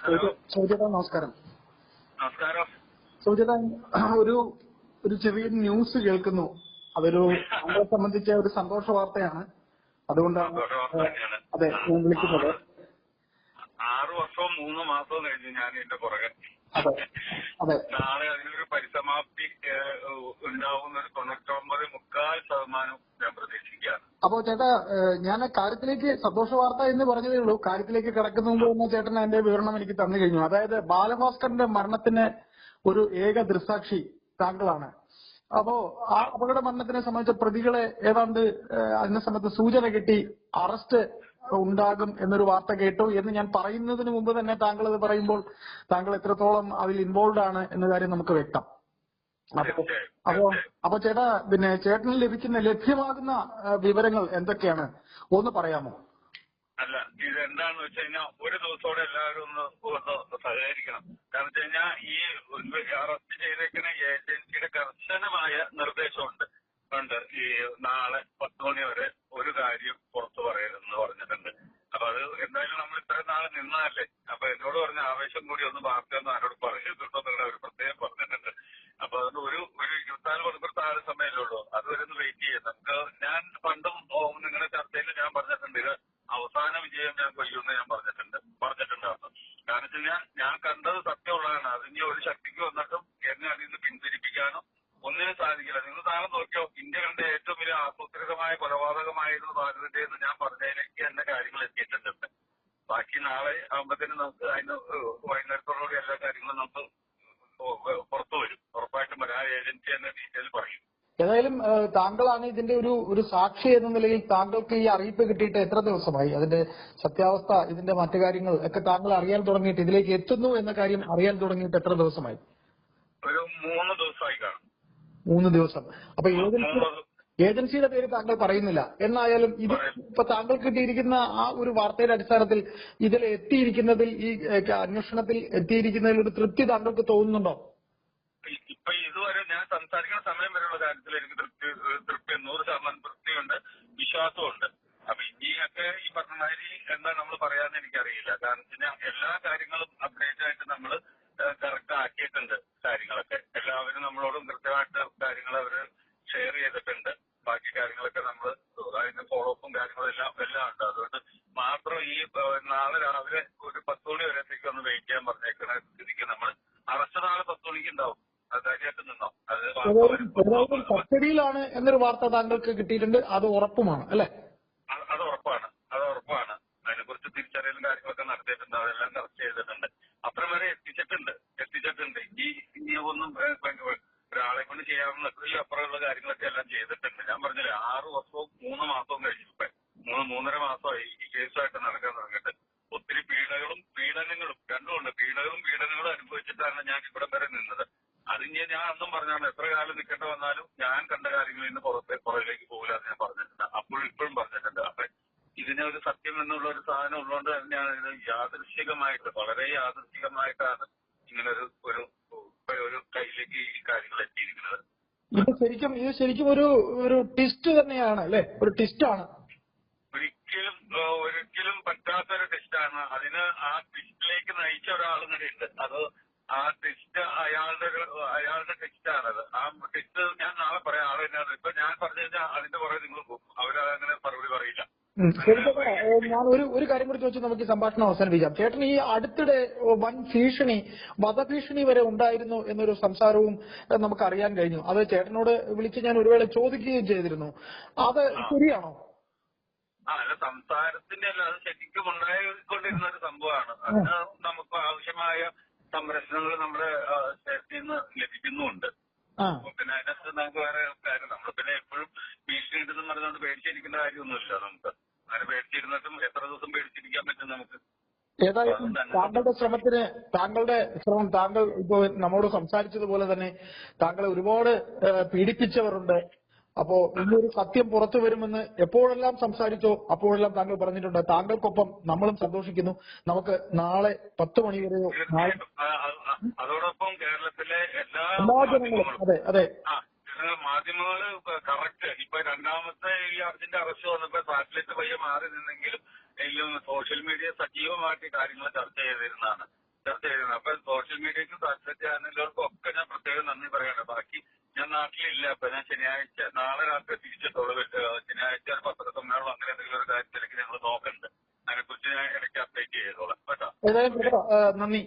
Hello സൗജേട്ടാ നമസ്കാരം. നമസ്കാരം. സൗജേട്ടാ, ഒരു ഒരു ചെറിയ ന്യൂസ് കേൾക്കുന്നു. അതൊരു നമ്മളെ സംബന്ധിച്ച ഒരു സന്തോഷ വാർത്തയാണ്. അതുകൊണ്ടാണ് അതെ ഞാൻ വിളിക്കുന്നത്. 6 വർഷവും 3 മാസവും കഴിഞ്ഞ് ഞാൻ എന്റെ പുറകെ. അതെ അതെ നാളെ അതിനൊരു പരിസമാപ്തി ഉണ്ടാവുന്ന ഒരു 99.4% ഞാൻ പ്രതീക്ഷിക്കുകയാണ്. അപ്പോ ചേട്ടാ, ഞാൻ കാര്യത്തിലേക്ക് സന്തോഷ വാർത്ത എന്ന് പറഞ്ഞതേ ഉള്ളൂ. കാര്യത്തിലേക്ക് കിടക്കുന്ന മുമ്പ് തന്നെ ചേട്ടൻ അതിന്റെ വിവരണം എനിക്ക് തന്നു കഴിഞ്ഞു. അതായത് ബാലഭാസ്കറിന്റെ മരണത്തിന് ഒരു ഏക ദൃക്സാക്ഷി താങ്കളാണ്. അപ്പോ ആ അപകട മരണത്തിനെ സംബന്ധിച്ച പ്രതികളെ ഏതാണ്ട് അതിനെ സംബന്ധിച്ച് സൂചന കിട്ടി അറസ്റ്റ് ഉണ്ടാകും എന്നൊരു വാർത്ത കേട്ടു എന്ന് ഞാൻ പറയുന്നതിന് മുമ്പ് തന്നെ താങ്കൾ അത് പറയുമ്പോൾ താങ്കൾ എത്രത്തോളം അതിൽ ഇൻവോൾവ് ആണ് എന്ന കാര്യം നമുക്ക് വ്യക്തം. അപ്പോ ചേട്ടാ, പിന്നെ ചേട്ടന് ലഭ്യമാകുന്ന വിവരങ്ങൾ എന്തൊക്കെയാണ് ഒന്ന് പറയാമോ? അല്ല, ഇതെന്താന്ന് വെച്ച് കഴിഞ്ഞാൽ ഒരു ദിവസത്തോടെ എല്ലാവരും ഒന്ന് സഹകരിക്കണം. കാരണം വെച്ച് കഴിഞ്ഞാൽ ഈ അറസ്റ്റ് ചെയ്തേക്കുന്ന ഏജൻസിയുടെ കർശനമായ നിർദ്ദേശമുണ്ട്. ഈ നാളെ 10 മണി വരെ ഒരു കാര്യം പുറത്തു പറയരുതെന്ന് പറഞ്ഞിട്ടുണ്ട്. അപ്പൊ അത് എന്തായാലും നമ്മൾ ഇത്രയും നാളെ നിന്നതല്ലേ. അപ്പൊ എന്നോട് പറഞ്ഞ ആവേശം കൂടി ഒന്ന് വാർത്തയൊന്നും ആരോട് പറഞ്ഞിട്ടുണ്ടോ എന്നുള്ള അവർ പ്രത്യേകം പറഞ്ഞിട്ടുണ്ട്. അപ്പൊ അതുകൊണ്ട് ഒരു 24 മണിക്കൂർ താഴെ സമയമല്ലേ ഉള്ളൂ. അതുവരെ ഒന്ന് വെയിറ്റ് ചെയ്യാം നമുക്ക്. ഞാൻ പണ്ടും നിങ്ങളുടെ ചർച്ചയിൽ ഞാൻ പറഞ്ഞിട്ടുണ്ട്, ഇത് അവസാന വിജയം ഞാൻ കൊയ്യുമെന്ന് ഞാൻ പറഞ്ഞിട്ടുണ്ടായിരുന്നു. കാരണം വെച്ച് കഴിഞ്ഞാൽ ഞാൻ കണ്ടത് സത്യമുള്ളതാണ്. അതിന് ഒരു ശക്തിക്ക് വന്നിട്ടും എന്നെ അതിൽ നിന്ന് പിന്തിരിപ്പിക്കാനോ ഒന്നിനും സാധിക്കില്ല. നിങ്ങൾ നാളെ നോക്കിയോ, ഇന്ത്യ കണ്ട ഏറ്റവും വലിയ ആസൂത്രിതമായ കൊലപാതകമായിരുന്നു ഭാരതത്തിന്റെ എന്ന് ഞാൻ പറഞ്ഞതിലേക്ക് എന്റെ കാര്യങ്ങൾ എത്തിയിട്ടുണ്ട്. ബാക്കി നാളെ ആകുമ്പോഴത്തേനും നമുക്ക് അതിന് വൈകുന്നേരത്തോടുകൂടി എല്ലാ കാര്യങ്ങളും നമുക്ക് പുറത്തു വരും. ഉറപ്പായിട്ടും വരാ ഏജൻസി എന്ന ഡീറ്റെയിൽ പറയും. ഏതായാലും താങ്കളാണ് ഇതിന്റെ ഒരു സാക്ഷി എന്ന നിലയിൽ താങ്കൾക്ക് ഈ അറിയിപ്പ് കിട്ടിയിട്ട് എത്ര ദിവസമായി? അതിന്റെ സത്യാവസ്ഥ, ഇതിന്റെ മറ്റു കാര്യങ്ങൾ ഒക്കെ താങ്കൾ അറിയാൻ തുടങ്ങിയിട്ട്, ഇതിലേക്ക് എത്തുന്നു എന്ന കാര്യം അറിയാൻ തുടങ്ങിയിട്ട് എത്ര ദിവസമായി? ഒരു 3 ദിവസമായി കാണും. 3 ദിവസം. അപ്പൊ ഏജൻസിയുടെ പേര് താങ്കൾ പറയുന്നില്ല. എന്നായാലും ഇത് ഇപ്പൊ താങ്കൾ കിട്ടിയിരിക്കുന്ന ആ ഒരു വാർത്തയുടെ അടിസ്ഥാനത്തിൽ ഇതിൽ എത്തിയിരിക്കുന്നതിൽ, ഈ അന്വേഷണത്തിൽ എത്തിയിരിക്കുന്നതിൽ ഒരു തൃപ്തി താങ്കൾക്ക് തോന്നുന്നുണ്ടോ? ഇപ്പൊ ഇതുവരെ ഞാൻ സംസാരിക്കുന്ന സമയം വരെയുള്ള കാര്യത്തിൽ എനിക്ക് തൃപ്തി 100% തൃപ്തിയുണ്ട്, വിശ്വാസമുണ്ട്. അപ്പൊ ഇനിയൊക്കെ ഈ പറഞ്ഞ മാതിരി എന്താ നമ്മൾ പറയാന്ന് എനിക്കറിയില്ല. കാരണം വെച്ചാൽ എല്ലാ കാര്യങ്ങളും അപ്ഡേറ്റ് ആയിട്ട് നമ്മൾ കറക്റ്റ് ആക്കിയിട്ടുണ്ട്. കാര്യങ്ങളൊക്കെ എല്ലാവരും നമ്മളോടും കൃത്യമായിട്ട് കാര്യങ്ങൾ അവര് ഷെയർ ചെയ്തിട്ടുണ്ട്. ബാക്കി കാര്യങ്ങളൊക്കെ നമ്മൾ അതിന്റെ ഫോളോ അപ്പും കാര്യങ്ങളും എല്ലാം ഉണ്ട്. അതുകൊണ്ട് മാത്രം ഈ നാളെ രാവിലെ ഒരു 10 മണി വരെത്തേക്ക് ഒന്ന് വെയിറ്റ് ചെയ്യാൻ പറഞ്ഞേക്കുന്ന സ്ഥിതിക്ക് നമ്മൾ അറസ്റ്റ് നാളെ 10 മണിക്ക് ഉണ്ടാവും. അതായിട്ട് നിന്നോ അത് കസ്റ്റഡിയിലാണ് എന്നൊരു വാർത്ത താങ്കൾക്ക് കിട്ടിയിട്ടുണ്ട്. അത് ഉറപ്പുമാണ് അല്ലെ? അത് ഉറപ്പാണ്. അതിനെക്കുറിച്ച് തിരിച്ചറിയലും കാര്യങ്ങളൊക്കെ നടത്തിയിട്ടുണ്ട്. അതെല്ലാം കറക്റ്റ് ചെയ്തിട്ടുണ്ട്. അത്രയും വരെ എത്തിച്ചിട്ടുണ്ട്. ഇനി ഒന്നും ഒരാളെ കൊണ്ട് ചെയ്യാവുന്ന എത്രയും അപ്പുറമുള്ള കാര്യങ്ങളൊക്കെ എല്ലാം ചെയ്തിട്ടുണ്ട്. ഞാൻ പറഞ്ഞില്ലേ, 6 വർഷവും 3 മാസവും കഴിഞ്ഞു. ഇപ്പൊ 3.5 മാസമായി ഈ കേസുമായിട്ട് നടക്കാൻ തുടങ്ങിയിട്ട്. ഒത്തിരി പീഡനങ്ങളും രണ്ടുമുണ്ട്. പീഡനങ്ങളും അനുഭവിച്ചിട്ടാണ് ഞാൻ ഇവിടെ വരെ നിന്നത്. അതിന് ഞാൻ അന്നും പറഞ്ഞാണ്, എത്ര കാലം നിൽക്കേണ്ട വന്നാലും ഞാൻ കണ്ട കാര്യങ്ങളിൽ നിന്ന് പുറകിലേക്ക് പോകില്ല എന്ന് ഞാൻ പറഞ്ഞിട്ടുണ്ട്. അപ്പോഴും ഇപ്പോഴും പറഞ്ഞിട്ടുണ്ട്. അപ്പൊ ഇതിനൊരു സത്യം എന്നുള്ള ഒരു സാധനം ഉള്ളതുകൊണ്ട് തന്നെയാണ് ഇത് വളരെ യാദൃശ്ചികമായിട്ടാണ് ഇങ്ങനെ ഒരു കയ്യിലേക്ക് ഈ കാര്യങ്ങൾ എത്തിയിരിക്കുന്നത്. ഇത് ശരിക്കും ഒരു ട്വിസ്റ്റ് തന്നെയാണ് അല്ലെ? ഒരു ട്വിസ്റ്റാണ്. ഒരിക്കലും പറ്റാത്തൊരു ടെസ്റ്റാണ്. അതിന് ആ ടെസ്റ്റിലേക്ക് നയിച്ച ഒരാൾ കൂടെയുണ്ട്. അത് ആ ടെസ്റ്റ് അയാളുടെ ടെസ്റ്റാണത്. ആ ടെസ്റ്റ് ഞാൻ നാളെ പറയാം. ആളെ തന്നെയാണ്. ഇപ്പൊ ഞാൻ പറഞ്ഞു കഴിഞ്ഞാൽ അതിന്റെ പുറകെ നിങ്ങൾ പോകും. അവരങ്ങനെ മറുപടി പറയില്ല. ഞാൻ ഒരു കാര്യം കൂടി ചോദിച്ച് നമുക്ക് ഈ സംഭാഷണം അവസാനിപ്പിക്കാം. ചേട്ടൻ ഈ അടുത്തിടെ വൻ വധഭീഷണി വരെ ഉണ്ടായിരുന്നു എന്നൊരു സംസാരവും നമുക്ക് അറിയാൻ കഴിഞ്ഞു. അത് ചേട്ടനോട് വിളിച്ച് ഞാൻ ഒരു വേള ചോദിക്കുകയും ചെയ്തിരുന്നു. അത് ശരിയാണോ? അല്ല, സംസാരത്തിന്റെ അല്ല, അത് ശരിക്കും ഉണ്ടായിക്കൊണ്ടിരുന്ന ഒരു സംഭവമാണ്. അതിന് നമുക്ക് ആവശ്യമായ സംരക്ഷണങ്ങൾ നമ്മുടെ സ്റ്റേറ്റിൽ നിന്ന് ലഭിക്കുന്നുമുണ്ട്. പിന്നെ അതിനകത്ത് നമുക്ക് വേറെ കാര്യം, നമ്മൾ പിന്നെ എപ്പോഴും ഭീഷണി ഉണ്ടെന്ന് പറഞ്ഞുകൊണ്ട് പേടിച്ചിരിക്കേണ്ട കാര്യമൊന്നുമില്ല. നമുക്ക് അങ്ങനെ പേടിച്ചിരുന്നിട്ടും എത്ര ദിവസം പേടിച്ചിരിക്കാൻ പറ്റും നമുക്ക്? ഏതായാലും താങ്കളുടെ താങ്കൾ ഇപ്പോ നമ്മോട് സംസാരിച്ചതുപോലെ തന്നെ താങ്കളെ ഒരുപാട് പീഡിപ്പിച്ചവരുണ്ട്. അപ്പോ ഇന്നൊരു സത്യം പുറത്തു വരുമെന്ന് എപ്പോഴെല്ലാം സംസാരിച്ചോ അപ്പോഴെല്ലാം താങ്കൾ പറഞ്ഞിട്ടുണ്ട്. താങ്കൾക്കൊപ്പം നമ്മളും സന്തോഷിക്കുന്നു. നമുക്ക് നാളെ 10 മണി വരെയോ അതോടൊപ്പം കേരളത്തിലെ എല്ലാ അതെ മാധ്യമങ്ങള് കറക്റ്റ് ഇപ്പൊ രണ്ടാമത്തെ ഈ അർജന്റ് അറസ്റ്റ് വന്നപ്പോ സാറ്റലൈറ്റ് വഴി മാറി നിന്നെങ്കിലും സോഷ്യൽ മീഡിയ സജീവമായിട്ട് കാര്യങ്ങൾ ചർച്ച ചെയ്തിരുന്നതാണ്. ചർച്ച ചെയ്യുന്നത്. അപ്പൊ സോഷ്യൽ മീഡിയക്കും സാക്ഷര ചാനലുകൾക്കും ഒക്കെ ഞാൻ പ്രത്യേകം നന്ദി പറയണം. ബാക്കി ഞാൻ നാട്ടിലില്ല. അപ്പൊ ഞാൻ ശനിയാഴ്ച നാളെ രാത്രി തിരിച്ചെത്തുള്ളൂ. ശനിയാഴ്ച ഒരു പത്രസമ്മേളനം അങ്ങനെ എന്തെങ്കിലും ഒരു കാര്യത്തിലേക്ക് ഞങ്ങൾ നോക്കുന്നുണ്ട്. അതിനെക്കുറിച്ച് ഞാൻ ഇടയ്ക്ക് അപ്ഡേറ്റ് ചെയ്തോളാം കേട്ടോ. ഏതായാലും നന്ദി.